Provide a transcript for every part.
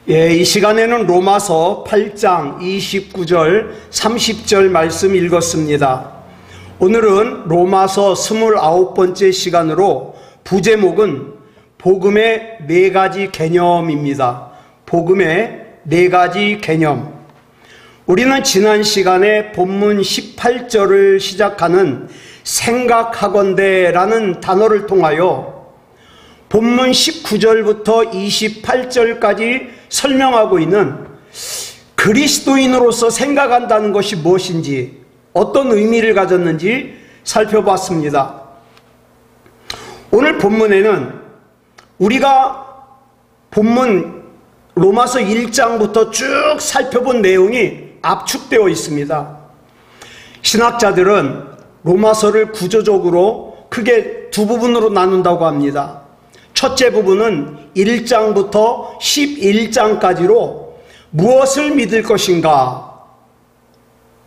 이 시간에는 로마서 8장 29절 30절 말씀 읽었습니다. 오늘은 로마서 29번째 시간으로 부제목은 복음의 4가지 개념입니다. 복음의 4가지 개념. 우리는 지난 시간에 본문 18절을 시작하는 생각하건대라는 단어를 통하여 본문 19절부터 28절까지 설명하고 있는 그리스도인으로서 생각한다는 것이 무엇인지, 어떤 의미를 가졌는지 살펴봤습니다. 오늘 본문에는 우리가 본문 로마서 1장부터 쭉 살펴본 내용이 압축되어 있습니다. 신학자들은 로마서를 구조적으로 크게 두 부분으로 나눈다고 합니다. 첫째 부분은 1장부터 11장까지로 무엇을 믿을 것인가,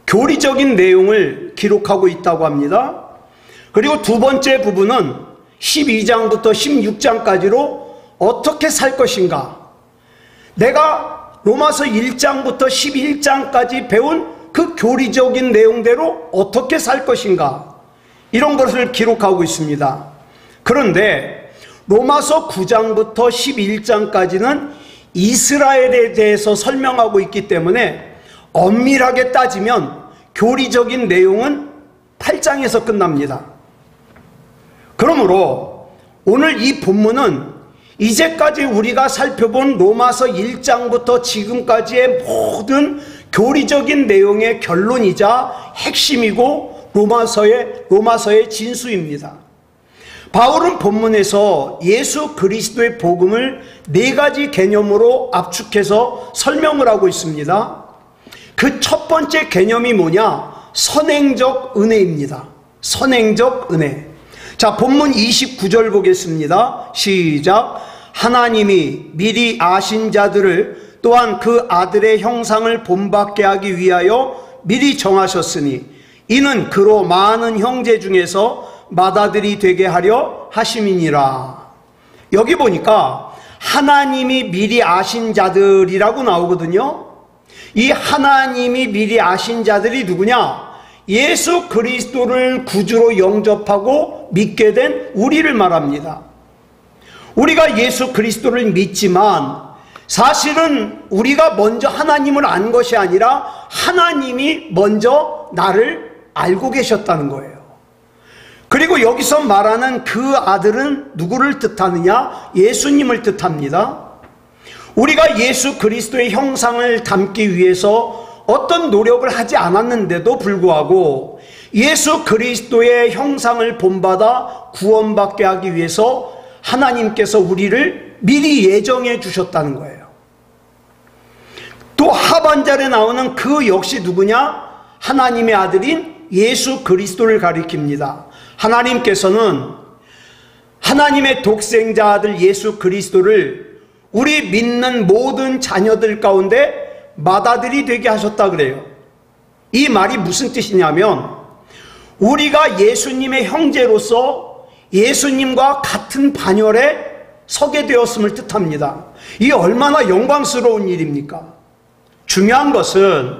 교리적인 내용을 기록하고 있다고 합니다. 그리고 두 번째 부분은 12장부터 16장까지로 어떻게 살 것인가, 내가 로마서 1장부터 11장까지 배운 그 교리적인 내용대로 어떻게 살 것인가, 이런 것을 기록하고 있습니다. 그런데 로마서 9장부터 11장까지는 이스라엘에 대해서 설명하고 있기 때문에 엄밀하게 따지면 교리적인 내용은 8장에서 끝납니다. 그러므로 오늘 이 본문은 이제까지 우리가 살펴본 로마서 1장부터 지금까지의 모든 교리적인 내용의 결론이자 핵심이고 로마서의 진수입니다. 바울은 본문에서 예수 그리스도의 복음을 4가지 개념으로 압축해서 설명을 하고 있습니다. 그 첫 번째 개념이 뭐냐? 선행적 은혜입니다. 선행적 은혜. 자, 본문 29절 보겠습니다. 시작. 하나님이 미리 아신 자들을 또한 그 아들의 형상을 본받게 하기 위하여 미리 정하셨으니 이는 그로 많은 형제 중에서 맏아들이 되게 하려 하심이니라. 여기 보니까 하나님이 미리 아신 자들이라고 나오거든요. 이 하나님이 미리 아신 자들이 누구냐? 예수 그리스도를 구주로 영접하고 믿게 된 우리를 말합니다. 우리가 예수 그리스도를 믿지만 사실은 우리가 먼저 하나님을 안 것이 아니라 하나님이 먼저 나를 알고 계셨다는 거예요. 그리고 여기서 말하는 그 아들은 누구를 뜻하느냐? 예수님을 뜻합니다. 우리가 예수 그리스도의 형상을 담기 위해서 어떤 노력을 하지 않았는데도 불구하고 예수 그리스도의 형상을 본받아 구원받게 하기 위해서 하나님께서 우리를 미리 예정해 주셨다는 거예요. 또 하반절에 나오는 그 역시 누구냐? 하나님의 아들인 예수 그리스도를 가리킵니다. 하나님께서는 하나님의 독생자 아들 예수 그리스도를 우리 믿는 모든 자녀들 가운데 맏아들이 되게 하셨다 그래요. 이 말이 무슨 뜻이냐면 우리가 예수님의 형제로서 예수님과 같은 반열에 서게 되었음을 뜻합니다. 이게 얼마나 영광스러운 일입니까? 중요한 것은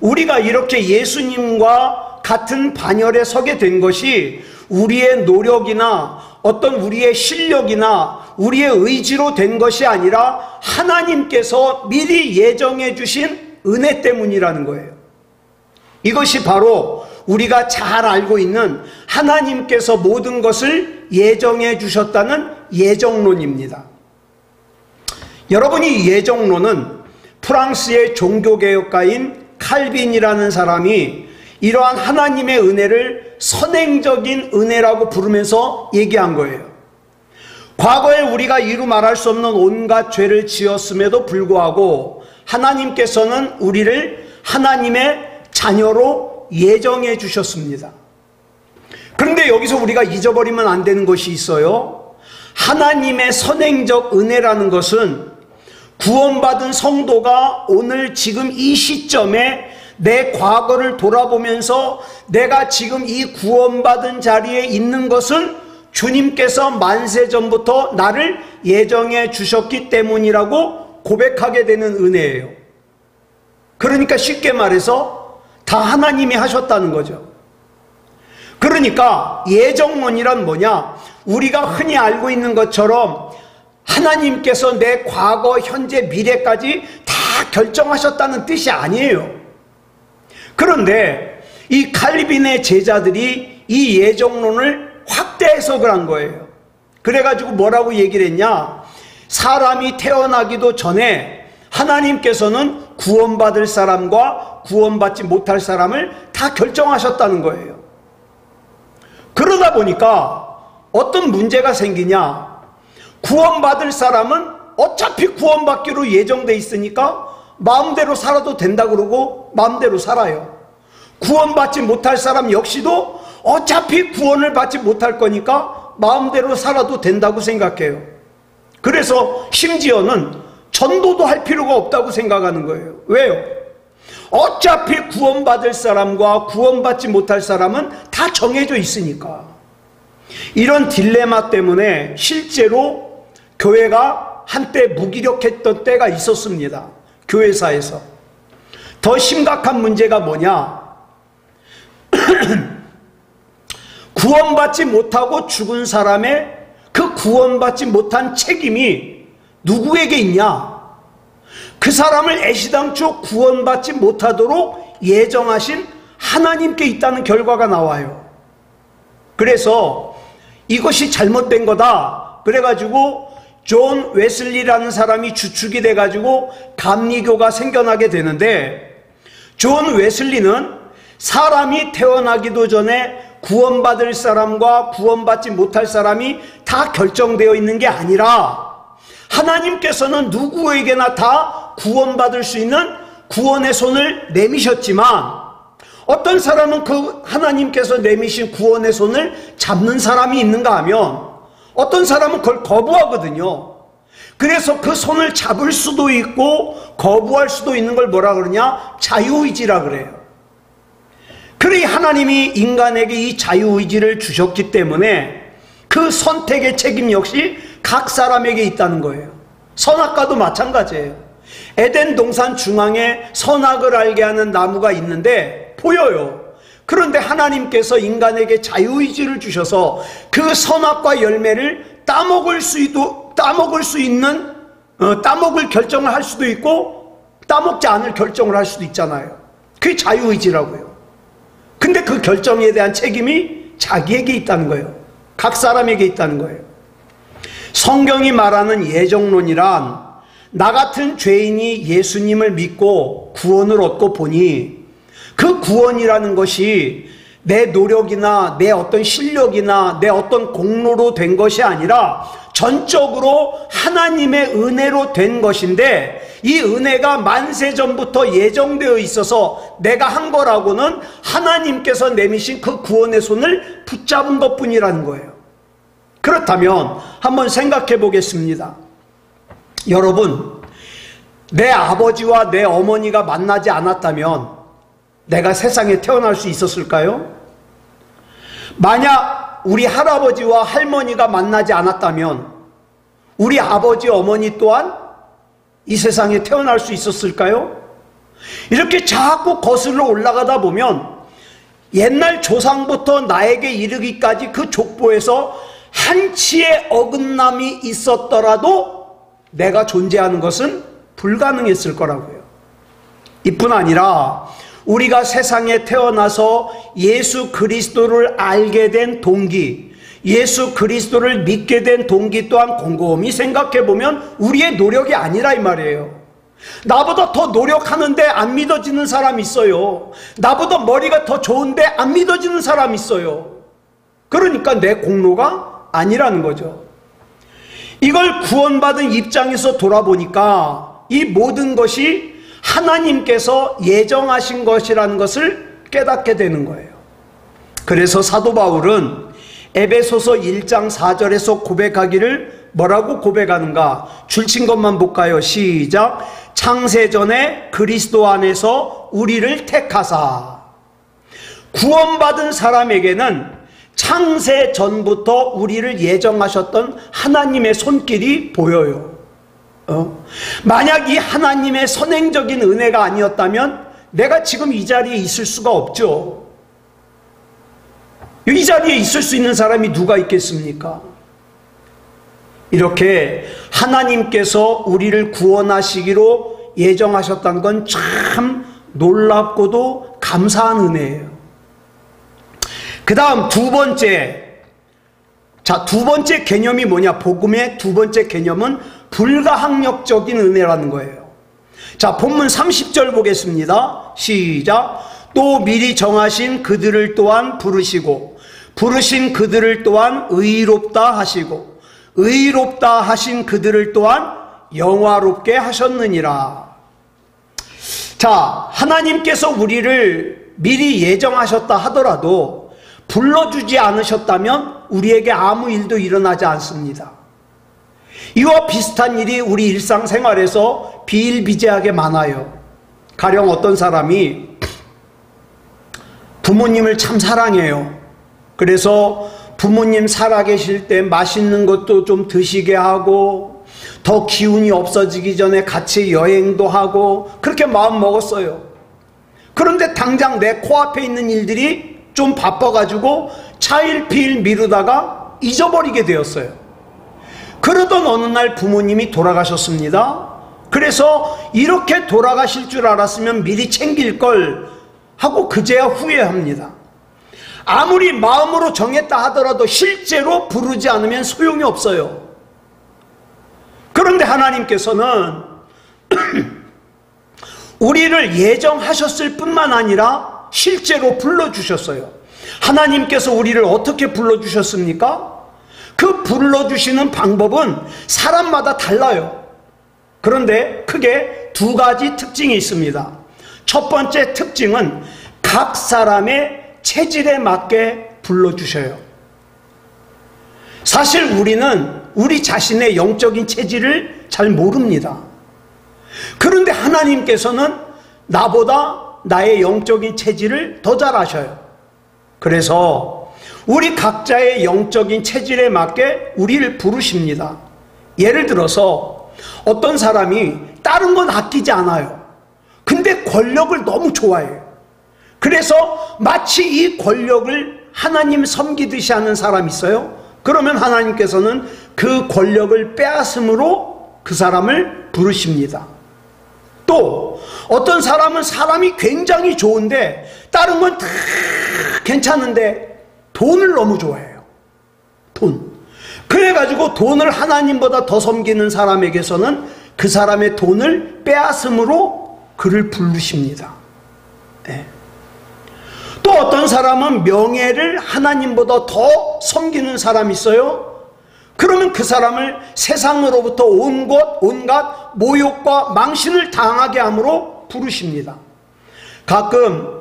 우리가 이렇게 예수님과 같은 반열에 서게 된 것이 우리의 노력이나 어떤 우리의 실력이나 우리의 의지로 된 것이 아니라 하나님께서 미리 예정해 주신 은혜 때문이라는 거예요. 이것이 바로 우리가 잘 알고 있는 하나님께서 모든 것을 예정해 주셨다는 예정론입니다. 여러분이 이 예정론은 프랑스의 종교개혁가인 칼빈이라는 사람이 이러한 하나님의 은혜를 선행적인 은혜라고 부르면서 얘기한 거예요. 과거에 우리가 이루 말할 수 없는 온갖 죄를 지었음에도 불구하고 하나님께서는 우리를 하나님의 자녀로 예정해 주셨습니다. 그런데 여기서 우리가 잊어버리면 안 되는 것이 있어요. 하나님의 선행적 은혜라는 것은 구원받은 성도가 오늘 지금 이 시점에 내 과거를 돌아보면서 내가 지금 이 구원받은 자리에 있는 것은 주님께서 만세 전부터 나를 예정해 주셨기 때문이라고 고백하게 되는 은혜예요. 그러니까 쉽게 말해서 다 하나님이 하셨다는 거죠. 그러니까 예정론이란 뭐냐? 우리가 흔히 알고 있는 것처럼 하나님께서 내 과거, 현재, 미래까지 다 결정하셨다는 뜻이 아니에요. 그런데 이 칼빈의 제자들이 이 예정론을 확대 해석을 한 거예요. 그래가지고 뭐라고 얘기를 했냐? 사람이 태어나기도 전에 하나님께서는 구원받을 사람과 구원받지 못할 사람을 다 결정하셨다는 거예요. 그러다 보니까 어떤 문제가 생기냐? 구원받을 사람은 어차피 구원받기로 예정돼 있으니까 마음대로 살아도 된다 그러고 마음대로 살아요. 구원받지 못할 사람 역시도 어차피 구원을 받지 못할 거니까 마음대로 살아도 된다고 생각해요. 그래서 심지어는 전도도 할 필요가 없다고 생각하는 거예요. 왜요? 어차피 구원받을 사람과 구원받지 못할 사람은 다 정해져 있으니까. 이런 딜레마 때문에 실제로 교회가 한때 무기력했던 때가 있었습니다. 교회사에서. 더 심각한 문제가 뭐냐? 구원받지 못하고 죽은 사람의 그 구원받지 못한 책임이 누구에게 있냐? 그 사람을 애시당초 구원받지 못하도록 예정하신 하나님께 있다는 결과가 나와요. 그래서 이것이 잘못된 거다. 그래가지고 존 웨슬리라는 사람이 주축이 돼가지고 감리교가 생겨나게 되는데, 존 웨슬리는 사람이 태어나기도 전에 구원받을 사람과 구원받지 못할 사람이 다 결정되어 있는 게 아니라 하나님께서는 누구에게나 다 구원받을 수 있는 구원의 손을 내미셨지만, 어떤 사람은 그 하나님께서 내미신 구원의 손을 잡는 사람이 있는가 하면 어떤 사람은 그걸 거부하거든요. 그래서 그 손을 잡을 수도 있고 거부할 수도 있는 걸 뭐라 그러냐? 자유의지라 그래요. 그러니 하나님이 인간에게 이 자유의지를 주셨기 때문에 그 선택의 책임 역시 각 사람에게 있다는 거예요. 선악과도 마찬가지예요. 에덴 동산 중앙에 선악을 알게 하는 나무가 있는데 보여요. 그런데 하나님께서 인간에게 자유의지를 주셔서 그 선악과 열매를 따먹을 결정을 할 수도 있고 따먹지 않을 결정을 할 수도 있잖아요. 그게 자유의지라고요. 근데 그 결정에 대한 책임이 자기에게 있다는 거예요. 각 사람에게 있다는 거예요. 성경이 말하는 예정론이란 나 같은 죄인이 예수님을 믿고 구원을 얻고 보니 그 구원이라는 것이 내 노력이나 내 어떤 실력이나 내 어떤 공로로 된 것이 아니라 전적으로 하나님의 은혜로 된 것인데, 이 은혜가 만세 전부터 예정되어 있어서 내가 한 거라고는 하나님께서 내미신 그 구원의 손을 붙잡은 것뿐이라는 거예요. 그렇다면 한번 생각해 보겠습니다. 여러분, 내 아버지와 내 어머니가 만나지 않았다면 내가 세상에 태어날 수 있었을까요? 만약 우리 할아버지와 할머니가 만나지 않았다면 우리 아버지, 어머니 또한 이 세상에 태어날 수 있었을까요? 이렇게 자꾸 거슬러 올라가다 보면 옛날 조상부터 나에게 이르기까지 그 족보에서 한치의 어긋남이 있었더라도 내가 존재하는 것은 불가능했을 거라고요. 이뿐 아니라 우리가 세상에 태어나서 예수 그리스도를 알게 된 동기, 예수 그리스도를 믿게 된 동기 또한 곰곰이 생각해보면 우리의 노력이 아니라 이 말이에요. 나보다 더 노력하는데 안 믿어지는 사람 있어요. 나보다 머리가 더 좋은데 안 믿어지는 사람 있어요. 그러니까 내 공로가 아니라는 거죠. 이걸 구원받은 입장에서 돌아보니까 이 모든 것이 하나님께서 예정하신 것이라는 것을 깨닫게 되는 거예요. 그래서 사도 바울은 에베소서 1장 4절에서 고백하기를 뭐라고 고백하는가? 줄친 것만 볼까요? 시작. 창세전에 그리스도 안에서 우리를 택하사. 구원받은 사람에게는 창세 전부터 우리를 예정하셨던 하나님의 손길이 보여요. 만약 이 하나님의 선행적인 은혜가 아니었다면 내가 지금 이 자리에 있을 수가 없죠. 이 자리에 있을 수 있는 사람이 누가 있겠습니까? 이렇게 하나님께서 우리를 구원하시기로 예정하셨다는 건 참 놀랍고도 감사한 은혜예요. 그 다음 두 번째 개념이 뭐냐? 복음의 두 번째 개념은 불가항력적인 은혜라는 거예요. 자, 본문 30절 보겠습니다. 시작. 또 미리 정하신 그들을 또한 부르시고 부르신 그들을 또한 의롭다 하시고 의롭다 하신 그들을 또한 영화롭게 하셨느니라. 자, 하나님께서 우리를 미리 예정하셨다 하더라도 불러주지 않으셨다면 우리에게 아무 일도 일어나지 않습니다. 이와 비슷한 일이 우리 일상생활에서 비일비재하게 많아요. 가령 어떤 사람이 부모님을 참 사랑해요. 그래서 부모님 살아계실 때 맛있는 것도 좀 드시게 하고 더 기운이 없어지기 전에 같이 여행도 하고 그렇게 마음 먹었어요. 그런데 당장 내 코앞에 있는 일들이 좀 바빠가지고 차일피일 미루다가 잊어버리게 되었어요. 그러던 어느 날 부모님이 돌아가셨습니다. 그래서 이렇게 돌아가실 줄 알았으면 미리 챙길 걸 하고 그제야 후회합니다. 아무리 마음으로 정했다 하더라도 실제로 부르지 않으면 소용이 없어요. 그런데 하나님께서는 우리를 예정하셨을 뿐만 아니라 실제로 불러주셨어요. 하나님께서 우리를 어떻게 불러주셨습니까? 그 불러주시는 방법은 사람마다 달라요. 그런데 크게 두 가지 특징이 있습니다. 첫 번째 특징은 각 사람의 체질에 맞게 불러주셔요. 사실 우리는 우리 자신의 영적인 체질을 잘 모릅니다. 그런데 하나님께서는 나보다 나의 영적인 체질을 더 잘 아셔요. 그래서 우리 각자의 영적인 체질에 맞게 우리를 부르십니다. 예를 들어서 어떤 사람이 다른 건 아끼지 않아요. 근데 권력을 너무 좋아해요. 그래서 마치 이 권력을 하나님 섬기듯이 하는 사람이 있어요. 그러면 하나님께서는 그 권력을 빼앗음으로 그 사람을 부르십니다. 또 어떤 사람은 사람이 굉장히 좋은데 다른 건 다 괜찮은데 돈을 너무 좋아해요. 돈. 그래가지고 돈을 하나님보다 더 섬기는 사람에게서는 그 사람의 돈을 빼앗음으로 그를 부르십니다. 네. 또 어떤 사람은 명예를 하나님보다 더 섬기는 사람이 있어요. 그러면 그 사람을 세상으로부터 온갖 모욕과 망신을 당하게 함으로 부르십니다. 가끔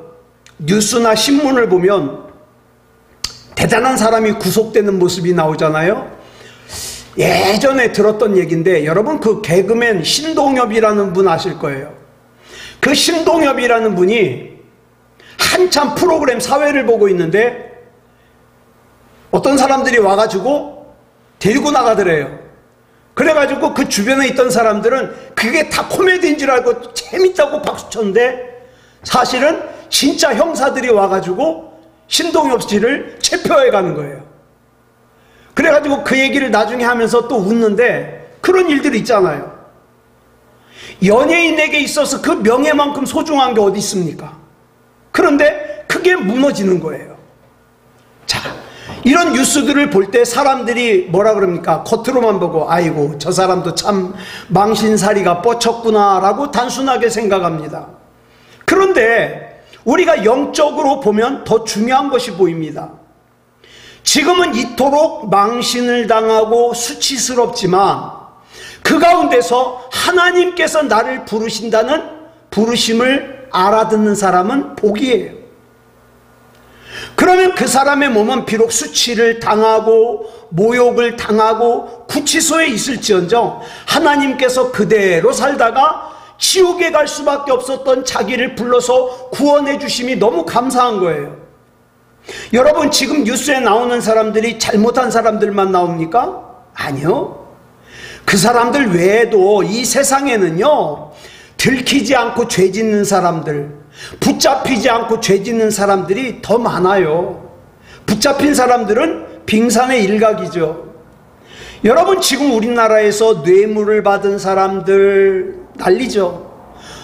뉴스나 신문을 보면 대단한 사람이 구속되는 모습이 나오잖아요. 예전에 들었던 얘기인데 여러분 그 개그맨 신동엽이라는 분 아실 거예요. 그 신동엽이라는 분이 한참 프로그램 사회를 보고 있는데 어떤 사람들이 와가지고 데리고 나가더래요. 그래가지고 그 주변에 있던 사람들은 그게 다 코미디인 줄 알고 재밌다고 박수쳤는데 사실은 진짜 형사들이 와가지고 신동엽 씨를 체포해 가는 거예요. 그래가지고 그 얘기를 나중에 하면서 또 웃는데 그런 일들이 있잖아요. 연예인에게 있어서 그 명예만큼 소중한 게 어디 있습니까? 그런데 그게 무너지는 거예요. 자, 이런 뉴스들을 볼 때 사람들이 뭐라 그럽니까? 겉으로만 보고 아이고 저 사람도 참 망신살이가 뻗쳤구나 라고 단순하게 생각합니다. 그런데 우리가 영적으로 보면 더 중요한 것이 보입니다. 지금은 이토록 망신을 당하고 수치스럽지만 그 가운데서 하나님께서 나를 부르신다는 부르심을 알아듣는 사람은 복이에요. 그러면 그 사람의 몸은 비록 수치를 당하고 모욕을 당하고 구치소에 있을지언정 하나님께서 그대로 살다가 지옥에 갈 수밖에 없었던 자기를 불러서 구원해 주심이 너무 감사한 거예요. 여러분 지금 뉴스에 나오는 사람들이 잘못한 사람들만 나옵니까? 아니요. 그 사람들 외에도 이 세상에는요, 들키지 않고 죄 짓는 사람들, 붙잡히지 않고 죄 짓는 사람들이 더 많아요. 붙잡힌 사람들은 빙산의 일각이죠. 여러분, 지금 우리나라에서 뇌물을 받은 사람들 난리죠.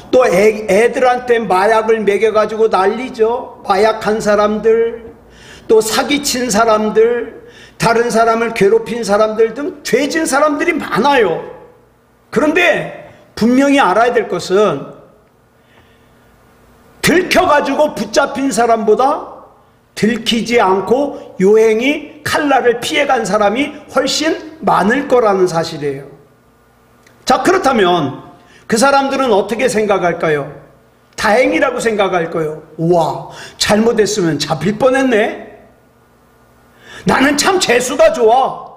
또 애들한테 마약을 먹여가지고 난리죠. 마약한 사람들, 또 사기친 사람들, 다른 사람을 괴롭힌 사람들 등 죄진 사람들이 많아요. 그런데 분명히 알아야 될 것은 들켜가지고 붙잡힌 사람보다 들키지 않고 요행히 칼날을 피해간 사람이 훨씬 많을 거라는 사실이에요. 자, 그렇다면 그 사람들은 어떻게 생각할까요? 다행이라고 생각할 거예요. 우와, 잘못했으면 잡힐 뻔했네. 나는 참 재수가 좋아.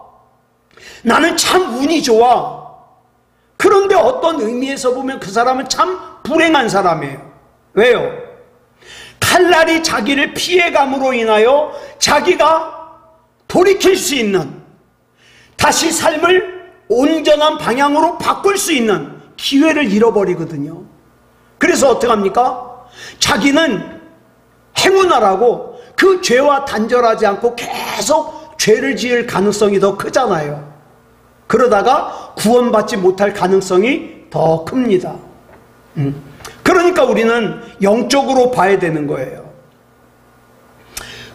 나는 참 운이 좋아. 그런데 어떤 의미에서 보면 그 사람은 참 불행한 사람이에요. 왜요? 칼날이 자기를 피해감으로 인하여 자기가 돌이킬 수 있는, 다시 삶을 온전한 방향으로 바꿀 수 있는 기회를 잃어버리거든요. 그래서 어떻게 합니까? 자기는 행운하라고 그 죄와 단절하지 않고 계속 죄를 지을 가능성이 더 크잖아요. 그러다가 구원받지 못할 가능성이 더 큽니다. 그러니까 우리는 영적으로 봐야 되는 거예요.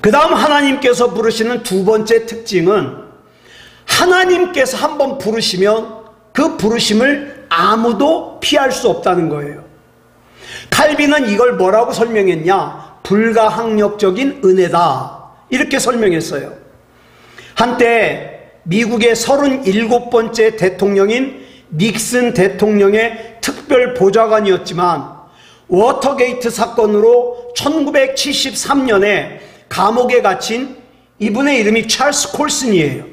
그 다음 하나님께서 부르시는 두 번째 특징은, 하나님께서 한번 부르시면 그 부르심을 아무도 피할 수 없다는 거예요. 칼빈은 이걸 뭐라고 설명했냐? 불가항력적인 은혜다, 이렇게 설명했어요. 한때 미국의 37번째 대통령인 닉슨 대통령의 특별 보좌관이었지만 워터게이트 사건으로 1973년에 감옥에 갇힌 이분의 이름이 찰스 콜슨이에요.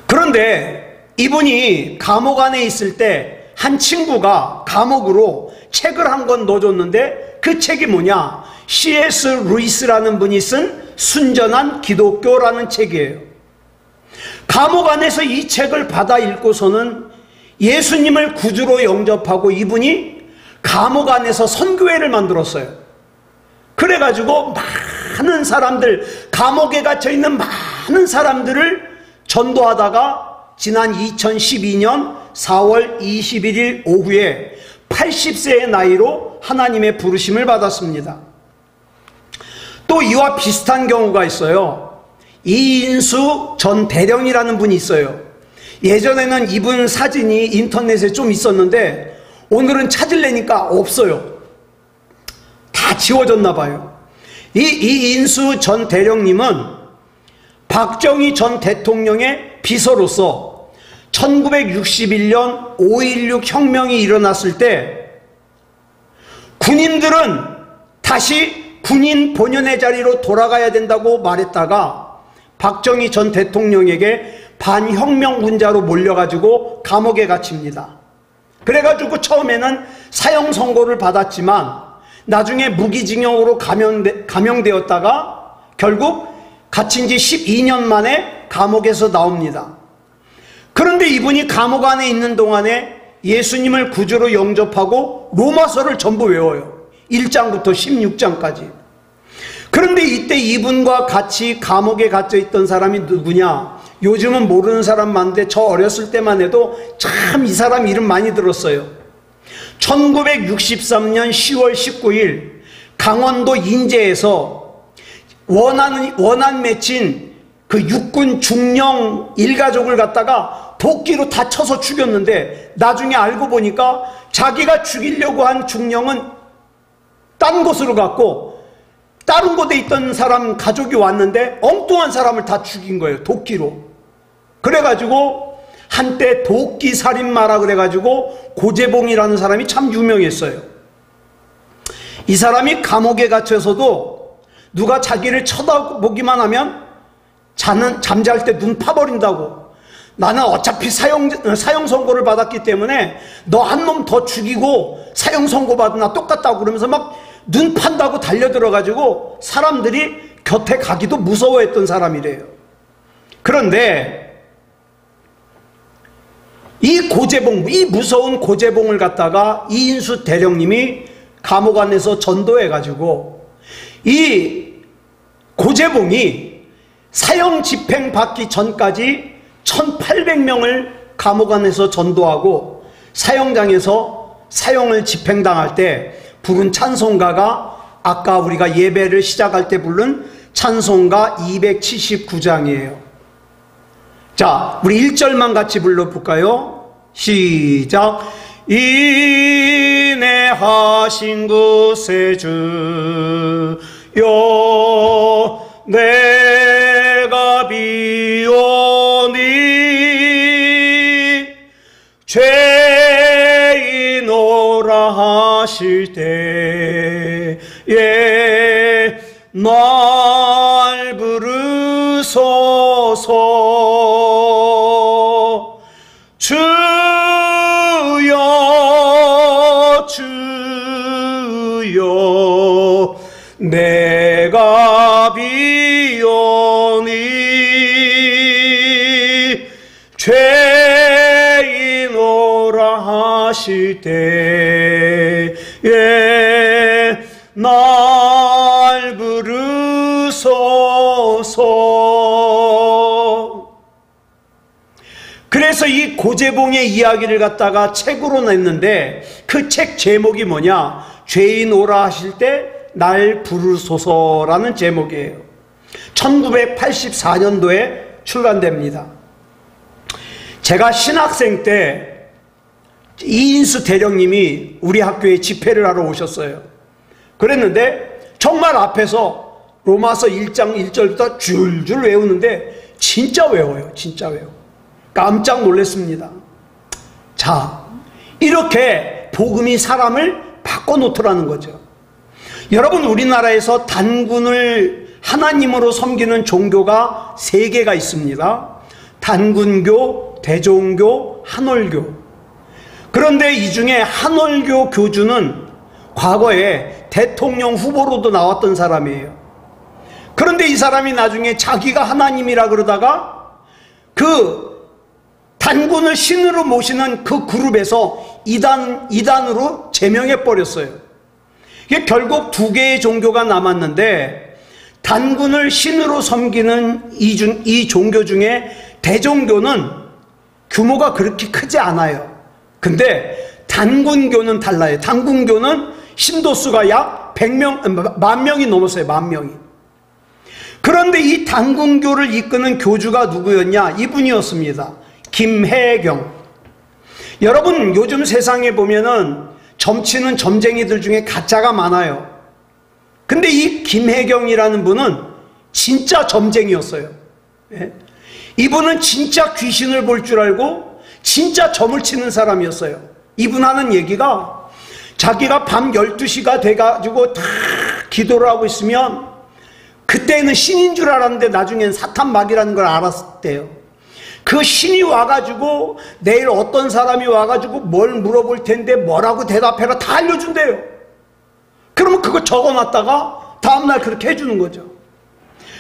그런데 이분이 감옥 안에 있을 때 한 친구가 감옥으로 책을 한 권 넣어줬는데, 그 책이 뭐냐? C.S. 루이스라는 분이 쓴 순전한 기독교라는 책이에요. 감옥 안에서 이 책을 받아 읽고서는 예수님을 구주로 영접하고 이분이 감옥 안에서 선교회를 만들었어요. 그래가지고 많은 사람들, 감옥에 갇혀있는 많은 사람들을 전도하다가 지난 2012년 4월 21일 오후에 80세의 나이로 하나님의 부르심을 받았습니다. 또 이와 비슷한 경우가 있어요. 이인수 전 대령이라는 분이 있어요. 예전에는 이분 사진이 인터넷에 좀 있었는데 오늘은 찾으려니까 없어요. 다 지워졌나 봐요. 이인수 전 대령님은 박정희 전 대통령의 비서로서 1961년 5.16 혁명이 일어났을 때 군인들은 다시 군인 본연의 자리로 돌아가야 된다고 말했다가 박정희 전 대통령에게 반혁명군자로 몰려가지고 감옥에 갇힙니다. 그래가지고 처음에는 사형 선고를 받았지만 나중에 무기징역으로 감형되었다가 결국 갇힌 지 12년 만에 감옥에서 나옵니다. 그런데 이분이 감옥 안에 있는 동안에 예수님을 구주로 영접하고 로마서를 전부 외워요. 1장부터 16장까지. 그런데 이때 이분과 같이 감옥에 갇혀 있던 사람이 누구냐? 요즘은 모르는 사람 많은데 저 어렸을 때만 해도 참 이 사람 이름 많이 들었어요. 1963년 10월 19일 강원도 인제에서 원한 맺힌 그 육군 중령 일가족을 갖다가 도끼로 다쳐서 죽였는데 나중에 알고 보니까 자기가 죽이려고 한 중령은 딴 곳으로 갔고 다른 곳에 있던 사람 가족이 왔는데 엉뚱한 사람을 다 죽인 거예요. 도끼로. 그래가지고 한때 도끼 살인마라 그래가지고 고재봉이라는 사람이 참 유명했어요. 이 사람이 감옥에 갇혀서도 누가 자기를 쳐다보기만 하면 잠잘 때 눈 파버린다고. 나는 어차피 사형 선고를 받았기 때문에 너 한 놈 더 죽이고 사형 선고 받으나 똑같다고 그러면서 막 눈 판다고 달려들어가지고 사람들이 곁에 가기도 무서워했던 사람이래요. 그런데 이 고재봉, 이 무서운 고재봉을 갖다가 이인수 대령님이 감옥 안에서 전도해가지고 이 고재봉이 사형 집행 받기 전까지 1800명을 감옥 안에서 전도하고 사형장에서 사형을 집행당할 때 부른 찬송가가 아까 우리가 예배를 시작할 때 부른 찬송가 279장이에요. 자, 우리 1절만 같이 불러볼까요? 시작. 인내하신 것에 주여 내가 비오니 죄인오라 하실 때에 날 부르소서. 주여 주여 내가 비오니 죄인오라 하실 때에 날 부르소서. 그래서 이 고재봉의 이야기를 갖다가 책으로 냈는데 그 책 제목이 뭐냐? 죄인 오라 하실 때 날 부르소서라는 제목이에요. 1984년도에 출간됩니다. 제가 신학생 때 이인수 대령님이 우리 학교에 집회를 하러 오셨어요. 그랬는데 정말 앞에서 로마서 1장 1절부터 줄줄 외우는데 진짜 외워요. 진짜 외워. 깜짝 놀랐습니다. 자, 이렇게 복음이 사람을 바꿔놓더라는 거죠. 여러분, 우리나라에서 단군을 하나님으로 섬기는 종교가 3개가 있습니다. 단군교, 대종교, 한월교. 그런데 이 중에 한월교 교주는 과거에 대통령 후보로도 나왔던 사람이에요. 그런데 이 사람이 나중에 자기가 하나님이라 그러다가 그 단군을 신으로 모시는 그 그룹에서 이단으로 제명해 버렸어요. 이게 결국 2개의 종교가 남았는데 단군을 신으로 섬기는 이 종교 중에 대종교는 규모가 그렇게 크지 않아요. 근데 단군교는 달라요. 단군교는 신도수가 약 100명, 10,000명이 넘었어요. 10,000명이. 그런데 이 단군교를 이끄는 교주가 누구였냐? 이분이었습니다. 김혜경. 여러분, 요즘 세상에 보면은 점치는 점쟁이들 중에 가짜가 많아요. 근데 이 김혜경이라는 분은 진짜 점쟁이였어요. 예? 이분은 진짜 귀신을 볼 줄 알고 진짜 점을 치는 사람이었어요. 이분 하는 얘기가 자기가 밤 12시가 돼가지고 다 기도를 하고 있으면 그때는 신인 줄 알았는데 나중엔 사탄막이라는 걸 알았대요. 그 신이 와가지고 내일 어떤 사람이 와가지고 뭘 물어볼 텐데 뭐라고 대답해라 다 알려준대요. 그러면 그거 적어놨다가 다음날 그렇게 해주는 거죠.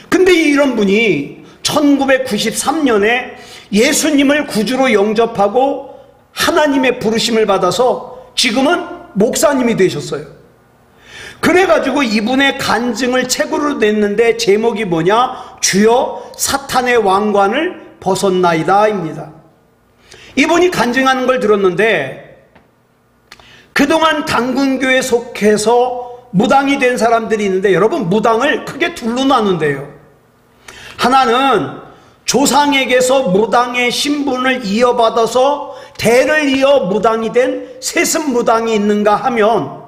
근데 이런 분이 1993년에 예수님을 구주로 영접하고 하나님의 부르심을 받아서 지금은 목사님이 되셨어요. 그래가지고 이분의 간증을 책으로 냈는데 제목이 뭐냐? 주여 사탄의 왕관을 벗었나이다 입니다. 이분이 간증하는 걸 들었는데 그동안 단군교에 속해서 무당이 된 사람들이 있는데 여러분, 무당을 크게 둘로 나눈대요. 하나는 조상에게서 무당의 신분을 이어받아서 대를 이어 무당이 된 세습무당이 있는가 하면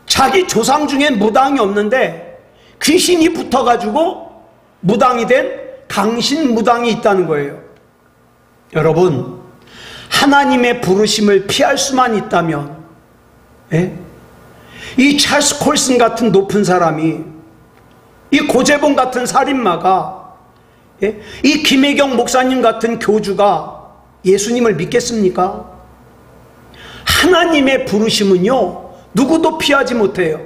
자기 조상 중에 무당이 없는데 귀신이 붙어가지고 무당이 된 강신무당이 있다는 거예요. 여러분, 하나님의 부르심을 피할 수만 있다면, 예? 이 찰스 콜슨 같은 높은 사람이, 이 고재봉 같은 살인마가, 예? 이 김혜경 목사님 같은 교주가 예수님을 믿겠습니까? 하나님의 부르심은요, 누구도 피하지 못해요.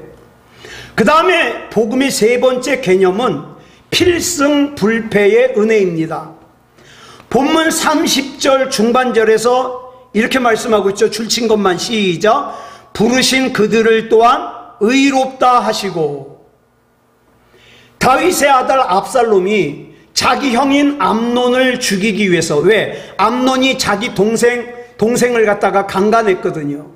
그 다음에 복음의 3번째 개념은 필승불패의 은혜입니다. 본문 30절 10절 중반절에서 이렇게 말씀하고 있죠. 줄친 것만 시작. 부르신 그들을 또한 의롭다 하시고. 다윗의 아들 압살롬이 자기 형인 암논을 죽이기 위해서, 왜? 암논이 자기 동생을 갖다가 강간했거든요.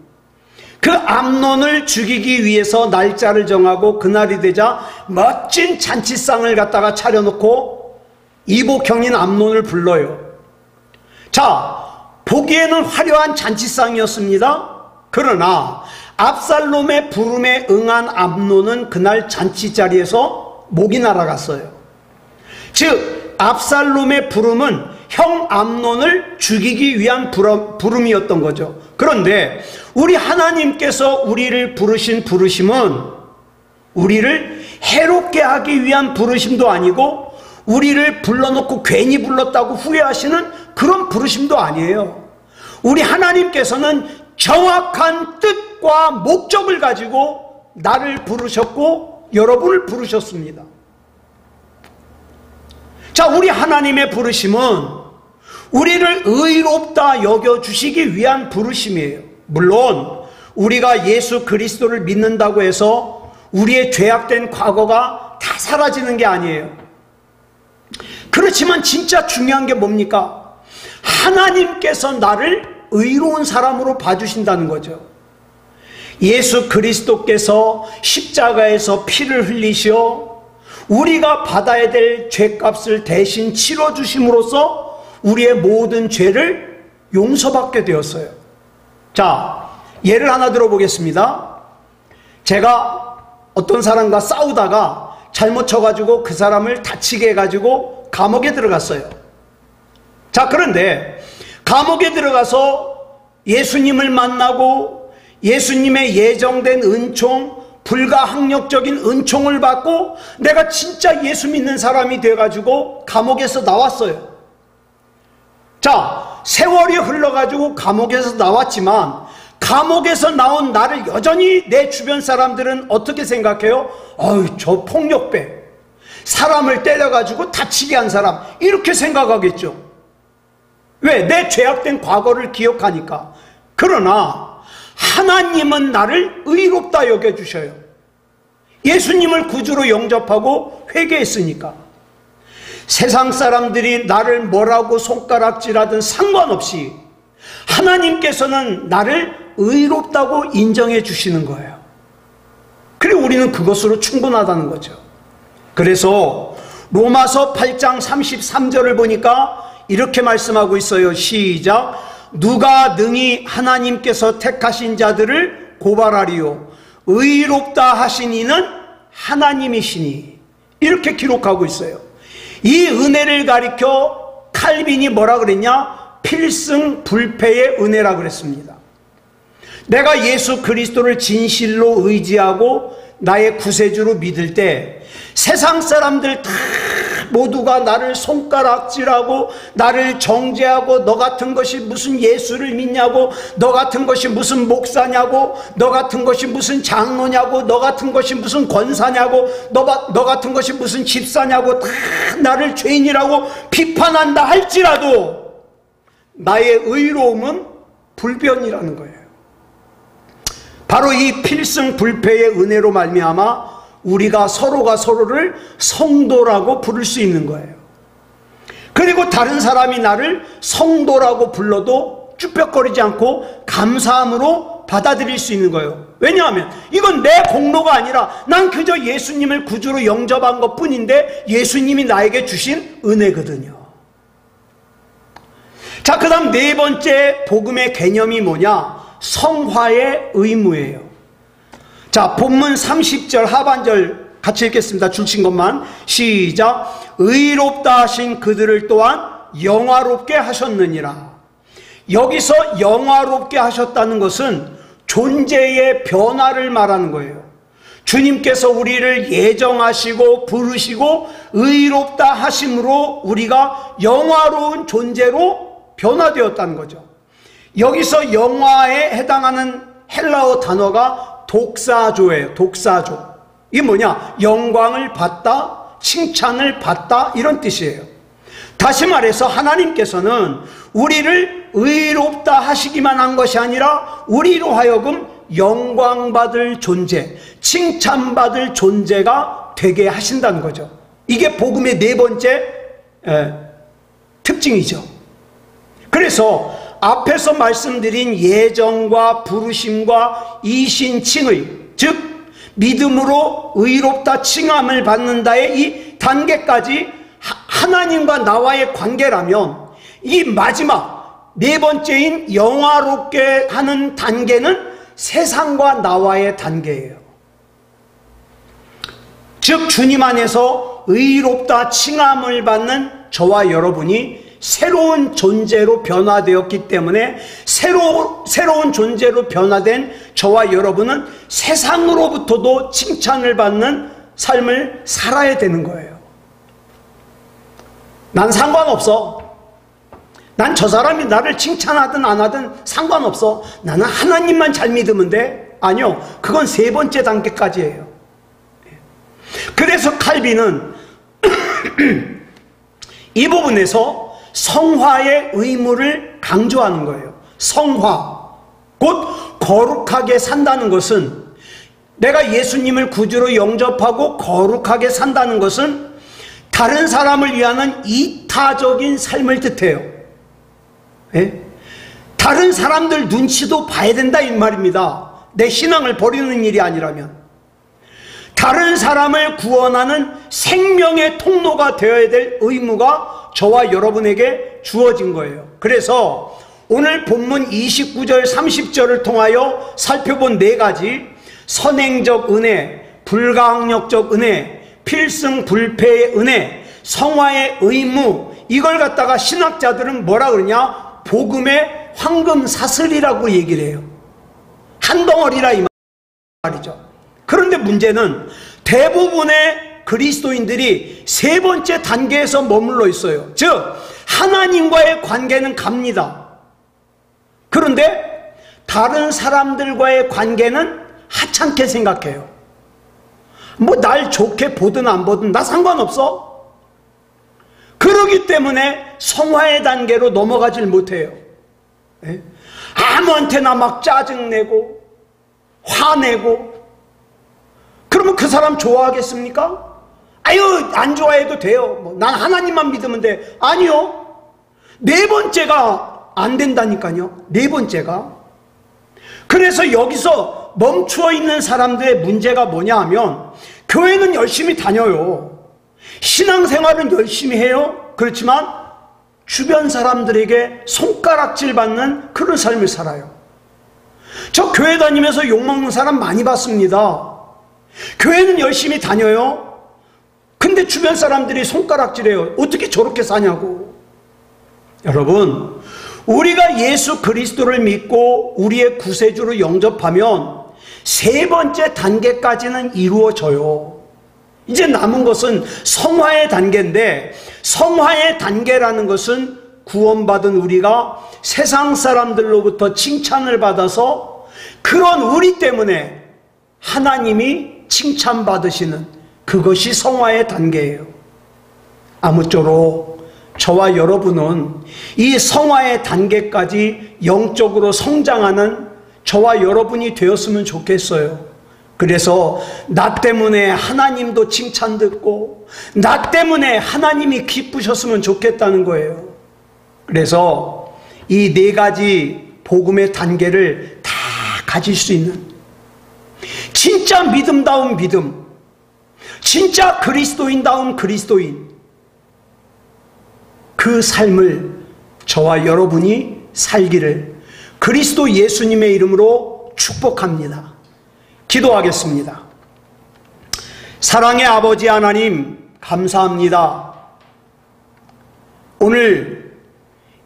그 암논을 죽이기 위해서 날짜를 정하고 그날이 되자 멋진 잔치상을 갖다가 차려놓고 이복형인 암논을 불러요. 자, 보기에는 화려한 잔치상이었습니다. 그러나 압살롬의 부름에 응한 암논은 그날 잔치 자리에서 목이 날아갔어요. 즉 압살롬의 부름은 형 암논을 죽이기 위한 부름이었던 거죠. 그런데 우리 하나님께서 우리를 부르신 부르심은 우리를 해롭게 하기 위한 부르심도 아니고, 우리를 불러놓고 괜히 불렀다고 후회하시는 그런 부르심도 아니에요. 우리 하나님께서는 정확한 뜻과 목적을 가지고 나를 부르셨고 여러분을 부르셨습니다. 자, 우리 하나님의 부르심은 우리를 의롭다 여겨주시기 위한 부르심이에요. 물론 우리가 예수 그리스도를 믿는다고 해서 우리의 죄악된 과거가 다 사라지는 게 아니에요. 그렇지만 진짜 중요한 게 뭡니까? 하나님께서 나를 의로운 사람으로 봐주신다는 거죠. 예수 그리스도께서 십자가에서 피를 흘리시어 우리가 받아야 될 죄값을 대신 치러주심으로써 우리의 모든 죄를 용서받게 되었어요. 자, 예를 하나 들어보겠습니다. 제가 어떤 사람과 싸우다가 잘못 쳐가지고 그 사람을 다치게 해가지고 감옥에 들어갔어요. 자, 그런데 감옥에 들어가서 예수님을 만나고 예수님의 예정된 은총, 불가항력적인 은총을 받고 내가 진짜 예수 믿는 사람이 돼가지고 감옥에서 나왔어요. 자, 세월이 흘러가지고 감옥에서 나왔지만 감옥에서 나온 나를 여전히 내 주변 사람들은 어떻게 생각해요? 어휴, 저 폭력배, 사람을 때려가지고 다치게 한 사람, 이렇게 생각하겠죠. 왜? 내 죄악된 과거를 기억하니까. 그러나 하나님은 나를 의롭다 여겨주셔요. 예수님을 구주로 영접하고 회개했으니까. 세상 사람들이 나를 뭐라고 손가락질하든 상관없이 하나님께서는 나를 의롭다고 인정해 주시는 거예요. 그리고 우리는 그것으로 충분하다는 거죠. 그래서 로마서 8장 33절을 보니까 이렇게 말씀하고 있어요. 시작. 누가 능히 하나님께서 택하신 자들을 고발하리요, 의롭다 하신 이는 하나님이시니. 이렇게 기록하고 있어요. 이 은혜를 가리켜 칼빈이 뭐라 그랬냐? 필승불패의 은혜라 그랬습니다. 내가 예수 그리스도를 진실로 의지하고 나의 구세주로 믿을 때 세상 사람들 다 모두가 나를 손가락질하고 나를 정죄하고, 너 같은 것이 무슨 예수를 믿냐고, 너 같은 것이 무슨 목사냐고, 너 같은 것이 무슨 장로냐고, 너 같은 것이 무슨 권사냐고, 너 같은 것이 무슨 집사냐고 다 나를 죄인이라고 비판한다 할지라도 나의 의로움은 불변이라는 거예요. 바로 이 필승불패의 은혜로 말미암아 우리가 서로가 서로를 성도라고 부를 수 있는 거예요. 그리고 다른 사람이 나를 성도라고 불러도 쭈뼛거리지 않고 감사함으로 받아들일 수 있는 거예요. 왜냐하면 이건 내 공로가 아니라 난 그저 예수님을 구주로 영접한 것 뿐인데 예수님이 나에게 주신 은혜거든요. 자, 그 다음 네 번째 복음의 개념이 뭐냐? 성화의 의무예요. 자, 본문 30절 하반절 같이 읽겠습니다. 줄친 것만 시작. 의롭다 하신 그들을 또한 영화롭게 하셨느니라. 여기서 영화롭게 하셨다는 것은 존재의 변화를 말하는 거예요. 주님께서 우리를 예정하시고 부르시고 의롭다 하심으로 우리가 영화로운 존재로 변화되었다는 거죠. 여기서 영화에 해당하는 헬라어 단어가 독사조예요. 독사조. 이게 뭐냐? 영광을 받다, 칭찬을 받다, 이런 뜻이에요. 다시 말해서 하나님께서는 우리를 의롭다 하시기만 한 것이 아니라 우리로 하여금 영광받을 존재, 칭찬받을 존재가 되게 하신다는 거죠. 이게 복음의 네 번째 특징이죠. 그래서 앞에서 말씀드린 예정과 부르심과 이신칭의, 즉 믿음으로 의롭다 칭함을 받는다의 이 단계까지 하나님과 나와의 관계라면, 이 마지막 네 번째인 영화롭게 하는 단계는 세상과 나와의 단계예요. 즉 주님 안에서 의롭다 칭함을 받는 저와 여러분이 새로운 존재로 변화되었기 때문에 새로운 존재로 변화된 저와 여러분은 세상으로부터도 칭찬을 받는 삶을 살아야 되는 거예요. 난 상관없어. 난 저 사람이 나를 칭찬하든 안 하든 상관없어. 나는 하나님만 잘 믿으면 돼. 아니요, 그건 세 번째 단계까지예요. 그래서 칼빈은 이 부분에서 성화의 의무를 강조하는 거예요. 성화, 곧 거룩하게 산다는 것은, 내가 예수님을 구주로 영접하고 거룩하게 산다는 것은 다른 사람을 위하는 이타적인 삶을 뜻해요. 예? 다른 사람들 눈치도 봐야 된다 이 말입니다. 내 신앙을 버리는 일이 아니라면. 다른 사람을 구원하는 생명의 통로가 되어야 될 의무가 저와 여러분에게 주어진 거예요. 그래서 오늘 본문 29절 30절을 통하여 살펴본 네 가지, 선행적 은혜, 불가항력적 은혜, 필승불패의 은혜, 성화의 의무, 이걸 갖다가 신학자들은 뭐라 그러냐? 복음의 황금 사슬이라고 얘기를 해요. 한 덩어리라 이 말이죠. 그런데 문제는 대부분의 그리스도인들이 세 번째 단계에서 머물러 있어요. 즉 하나님과의 관계는 갑니다. 그런데 다른 사람들과의 관계는 하찮게 생각해요. 뭐 날 좋게 보든 안 보든 나 상관없어. 그러기 때문에 성화의 단계로 넘어가질 못해요. 아무한테나 막 짜증내고 화내고, 그러면 그 사람 좋아하겠습니까? 아유, 안 좋아해도 돼요. 뭐, 난 하나님만 믿으면 돼. 아니요. 네 번째가 안 된다니까요. 네 번째가. 그래서 여기서 멈추어 있는 사람들의 문제가 뭐냐 하면, 교회는 열심히 다녀요. 신앙생활은 열심히 해요. 그렇지만 주변 사람들에게 손가락질 받는 그런 삶을 살아요. 저 교회 다니면서 욕먹는 사람 많이 봤습니다. 교회는 열심히 다녀요. 근데 주변 사람들이 손가락질해요. 어떻게 저렇게 사냐고. 여러분, 우리가 예수 그리스도를 믿고 우리의 구세주로 영접하면 세 번째 단계까지는 이루어져요. 이제 남은 것은 성화의 단계인데, 성화의 단계라는 것은 구원받은 우리가 세상 사람들로부터 칭찬을 받아서 그런 우리 때문에 하나님이 칭찬받으시는 그것이 성화의 단계예요. 아무쪼록 저와 여러분은 이 성화의 단계까지 영적으로 성장하는 저와 여러분이 되었으면 좋겠어요. 그래서 나 때문에 하나님도 칭찬 듣고 나 때문에 하나님이 기쁘셨으면 좋겠다는 거예요. 그래서 이 네 가지 복음의 단계를 다 가질 수 있는 진짜 믿음다운 믿음, 진짜 그리스도인다운 그리스도인, 그 삶을 저와 여러분이 살기를 그리스도 예수님의 이름으로 축복합니다. 기도하겠습니다. 사랑의 아버지 하나님, 감사합니다. 오늘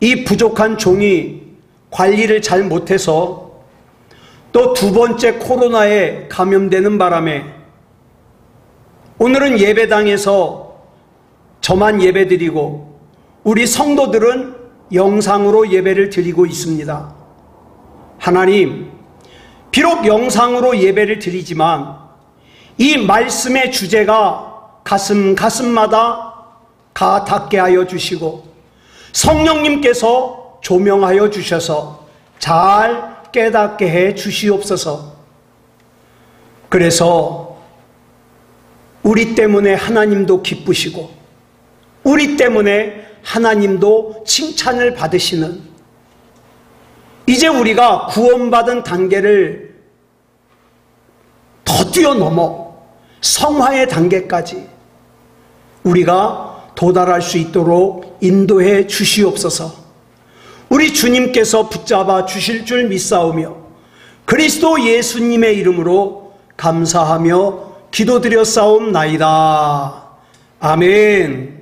이 부족한 종이 관리를 잘 못해서 또 두 번째 코로나에 감염되는 바람에 오늘은 예배당에서 저만 예배드리고 우리 성도들은 영상으로 예배를 드리고 있습니다. 하나님, 비록 영상으로 예배를 드리지만 이 말씀의 주제가 가슴마다 가 닿게 하여 주시고 성령님께서 조명하여 주셔서 잘 깨닫게 해 주시옵소서. 그래서 우리 때문에 하나님도 기쁘시고 우리 때문에 하나님도 칭찬을 받으시는, 이제 우리가 구원받은 단계를 더 뛰어넘어 성화의 단계까지 우리가 도달할 수 있도록 인도해 주시옵소서. 우리 주님께서 붙잡아 주실 줄 믿사오며 그리스도 예수님의 이름으로 감사하며 기도드렸사옵나이다. 아멘.